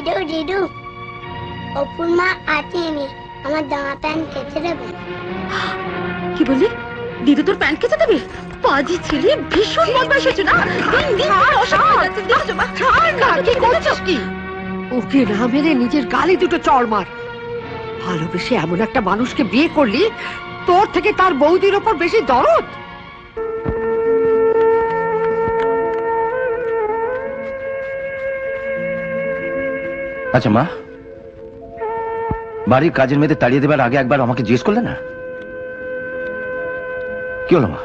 Did you did you, অপুর মা আতেনি, আমার জামা প্যান্ট কেচে দেবে। কি বললি? দিদি তোর প্যান্ট কেচে দেবে? পাজি ছেলে, ভীষণ বদমাশ হয়েছে না? কি করছিস কি? ওকে না মেরে নিজের গালে দুটো চড় মার। ভালোবেসে এমন একটা মানুষকে বিয়ে করলি, তোর থেকে তার বৌদির ওপর বেশি দরদ। আচ্ছা মা, বাড়ির কাজের মেয়েদের তাড়িয়ে দেবার আগে একবার আমাকে জিজ্ঞেস করলে না? কি হলো মা,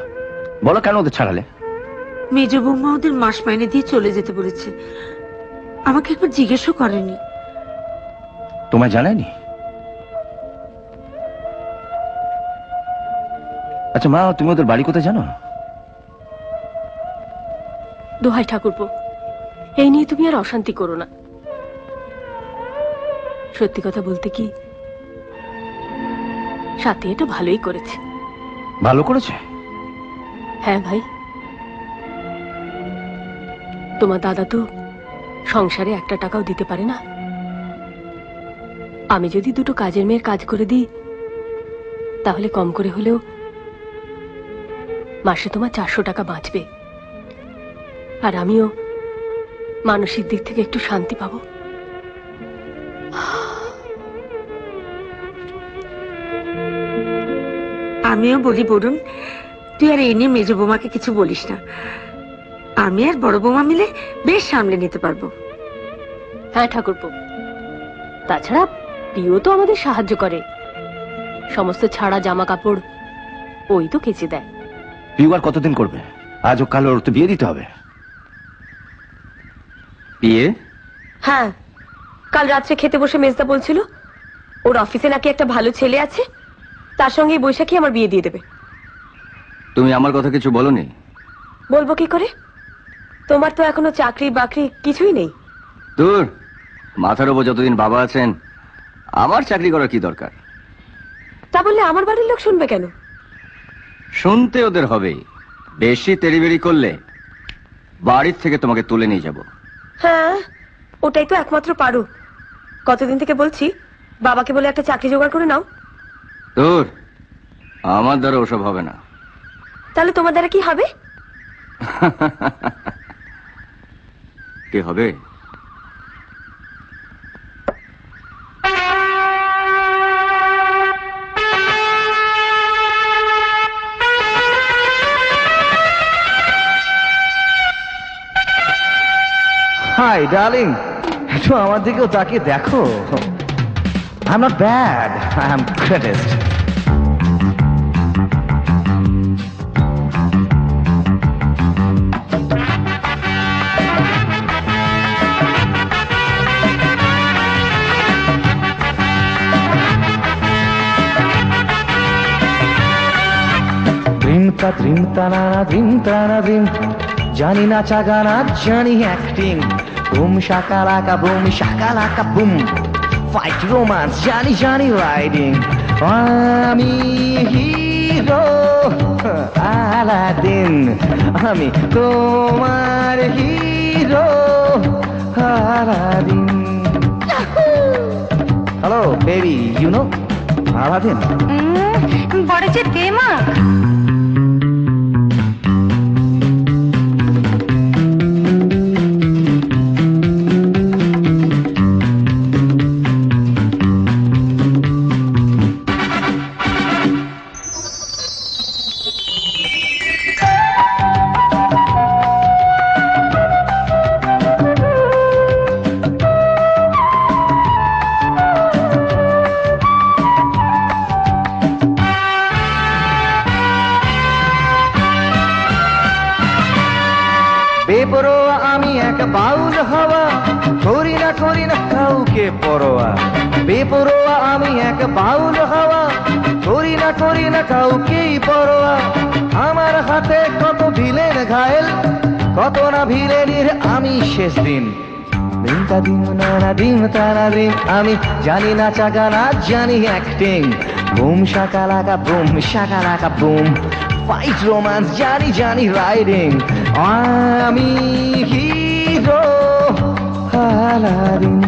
বলো কেন ওদের ছাড়ালে? মেজ বৌমা ওদের মাস মাইনে দিয়ে চলে যেতে বলেছে, আমাকে একবার জিজ্ঞেসও করেনি। তোমায় জানায়নি? আচ্ছা মা, তুমি ওদের বাড়ি কোথায় জানো? দোহাই ঠাকুরপো, এই নিয়ে তুমি আর অশান্তি করো না। সত্যি কথা বলতে কি, সাথে এটা ভালোই করেছে। ভালো করেছে? হ্যাঁ ভাই, তোমার দাদা তো সংসারে একটা টাকাও দিতে পারে না। আমি যদি দুটো কাজের মেয়ের কাজ করে দিই, তাহলে কম করে হলেও মাসে তোমার 400 টাকা বাঁচবে, আর আমিও মানসিক দিক থেকে একটু শান্তি পাবো। আমিও বলি বরুণ, তুই আর এই নিয়ে মেজ বৌমাকে কিছু বলিস না। আমি আর বড় বৌমা মিলে বেশ সামলে নিতে পারবো। হ্যাঁ ঠাকুরপো, তাছাড়া পিও তো আমাদের সাহায্য করে, সমস্ত ছাড়া জামা কাপড় ওই তো কেচে দেয়। পিউ আর কতদিন করবে? আজ ও কাল ওর তো বিয়ে দিতে হবে। বিয়ে? হ্যাঁ, কাল রাত্রে খেতে বসে মেজদা বলছিল ওর অফিসে নাকি একটা ভালো ছেলে আছে, তার সঙ্গে বৈশাখী আমার বিয়ে দিয়ে দেবে। তুমি আমার কথা কিছু বলনি? বলবো কি করে, তোমার তো এখনো চাকরি বাকরি কিছুই নেই। দূর, মাথার উপর যতদিন বাবা আছেন আমার চাকরি করার কি দরকার? তা বললে আমার বাড়ির লোক শুনবে কেন? শুনতে ওদের হবে, বেশি তেড়িবেড়ি করলে বাড়ির থেকে তোমাকে তুলে নিয়ে যাব। হ্যাঁ, ওটাই তো একমাত্র পারো। কতদিন থেকে বলছি বাবাকে বলে একটা চাকরি জোগাড় করে নাও। দূর, আমার দ্বারা ওসব হবে না। তাহলে তোমার দ্বারা কি হবে? কি হবে? হাই ডার্লিং, একটু আমার দিকেও তাকিয়ে দেখো। I am not bad, I am greatest. ধ্রিম তানানা ধ্রিম তানা ধ্রিম, জানি নাচা গানা জানি অ্যাক্টিং, বুম শাকালাকা বুম, ফাইট রোমান্স জানি জানি রাইডিং। আমি হিরো আলাদিন, আমি তোমার hero Aladdin. Hello baby, you know Aladdin. বড় যে দেমাক। বেপরোয়া আমি এক বাউল হওয়া, করি না কাউকে পরোয়া। বেপরোয়া আমি এক বাউল হওয়া, করি না কাউকেই পরোয়া। আমার হাতে কত ভিলেন ঘায়েল, কত না ভিলেনের আমি শেষ দিন। দিনটা দিন নানা দিন তারা দিন, আমি জানি না চাকানা জানি অ্যাক্টিং, বুম শাকালাকা বুম, ফাইট রোমান্স জানি জানি রাইডিং। আমি হিরো আলাদিন।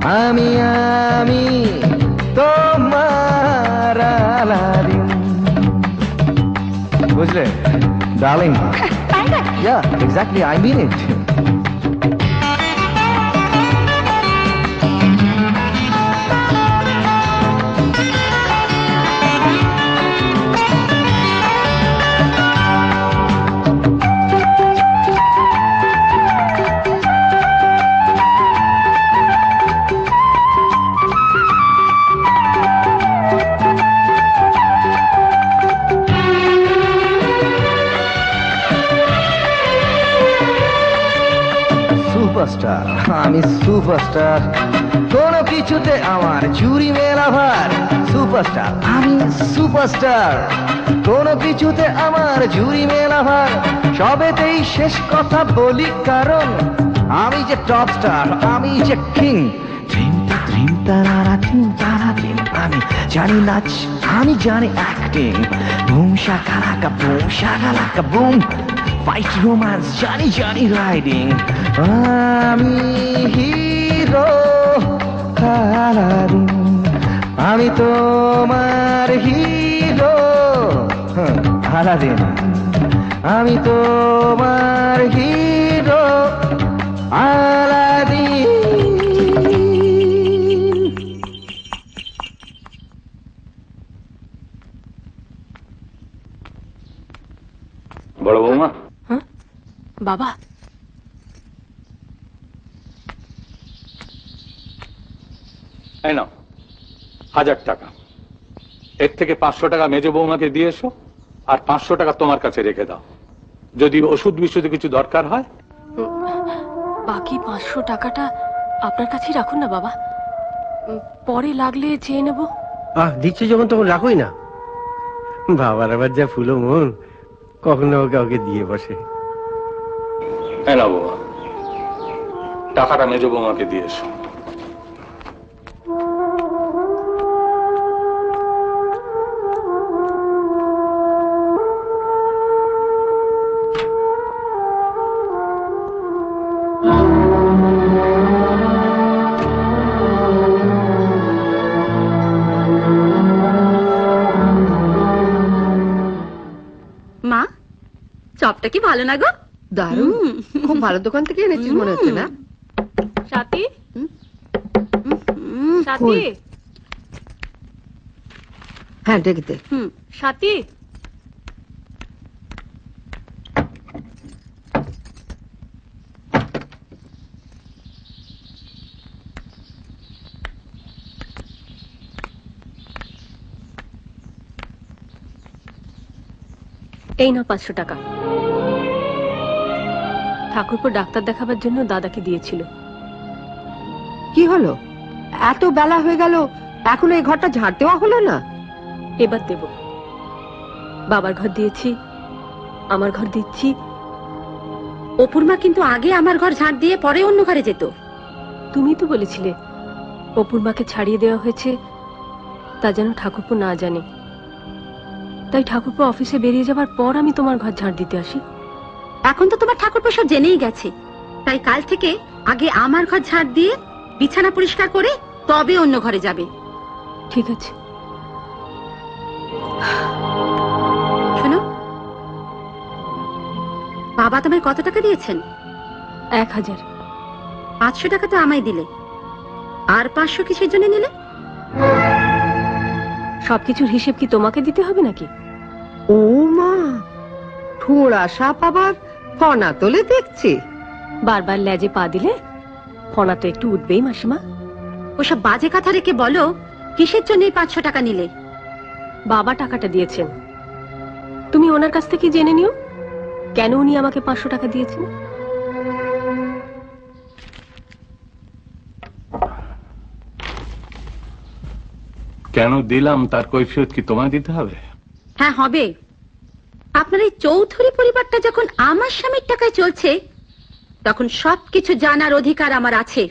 আমি আমি তোমার আলাদিন। বুঝলে darling? Yeah, exactly, I mean it. Superstar, আমি সুপারস্টার, কোন কিছুতে আমার চুরি মেলা ভার। সুপারস্টার, আমি সুপারস্টার, কোন কিছুতে আমার চুরি মেলা ভার। সবেতেই শেষ কথা বলি কারণ আমি যে টপ স্টার, আমি যে কিং। ড্রিম তারা দিন, আমি জানি নাচ, আমি জানি অ্যাক্টিং। বুম শাকালাকা বুম, শাকালাকা বুম, ফাইট রোম্যান্স জানি জানি রাইডিং। আমি হিরো আলাদিন, আমি তোমার হিরো আলাদিন, আমি তোমার হিরো আলাদিন। বড় বৌমা, হ্যাঁ বাবা, এই নাও 1000 টাকা। এর থেকে 500 টাকা মেজ বৌমাকে দিয়ে এসো, আর 500 টাকা তোমার কাছে রেখে দাও। যদি ওষুধ বিষুধে কিছু দরকার হয়। বাকি 500 টাকাটা আপনার কাছেই রাখুন না বাবা, পরে লাগলে চেয়ে নেব। দিচ্ছি যখন তখন রাখোই না। বাবার আবার যা ফুলো মন, কখনো কাউকে দিয়ে বসে। এই নাও বৌমা, টাকাটা মেজ বৌমাকে দিয়ে এসো। মা, চপটা কি ভালো না গো? দারুণ, খুব ভালো দোকান থেকে এনেছিস মনে হচ্ছে না? সাথী, সাথী, হ্যাঁ ডেকে দে। সাথী, এই না 500 টাকা। ঠাকুরপো ডাক্তার দেখাবার জন্য দাদাকে দিয়েছিল। কি হলো, এত বেলা হয়ে গেল এখনো এই ঘরটা ঝাড় দেওয়া হলো না? এবার দেব। বাবার ঘর দিয়েছি, আমার ঘর দিচ্ছি। অপুর মা কিন্তু আগে আমার ঘর ঝাড় দিয়ে পরে অন্য ঘরে যেত। তুমি তো বলেছিলে অপুর মাকে ছাড়িয়ে দেওয়া হয়েছে, তা যেন ঠাকুরপো না জানে। তাই ঠাকুরপো অফিসে বেরিয়ে যাবার পর আমি তোমার ঘর ঝাড় দিতে আসি। এখন তো তোমার ঠাকুরপো সব জেনেই গেছে, তাই কাল থেকে আগে আমার ঘর ঝাড় দিয়ে বিছানা পরিষ্কার করে তবে অন্য ঘরে যাবে। ঠিক আছে। শোনো, বাবা তোমায় কত টাকা দিয়েছেন? 1000। 500 টাকা তো আমায় দিলে, আর 500 কিসের জন্য নিলে? সবকিছুর হিসেব কি তোমাকে দিতে হবে নাকি? ও মা, ঠোড়া সাপ আবার ফনা তোলে দেখছি। বারবার লেজে পা দিলে ফনা তো একটু উঠবেই মাসিমা। ওসব বাজে কথা রেখে বলো, কিসের জন্য 500 টাকা নিলে? বাবা টাকাটা দিয়েছেন, তুমি ওনার কাছ থেকে জেনে নিও কেন উনি আমাকে 500 টাকা দিয়েছেন। কেন দিলাম তার কৈফিয়ত কি তোমায় দিতে হবে? হ্যাঁ হবে। আপনার এই চৌধুরী পরিবারটা যখন আমার স্বামীর টাকায় চলছে, তখন সবকিছু জানার অধিকার আমার আছে।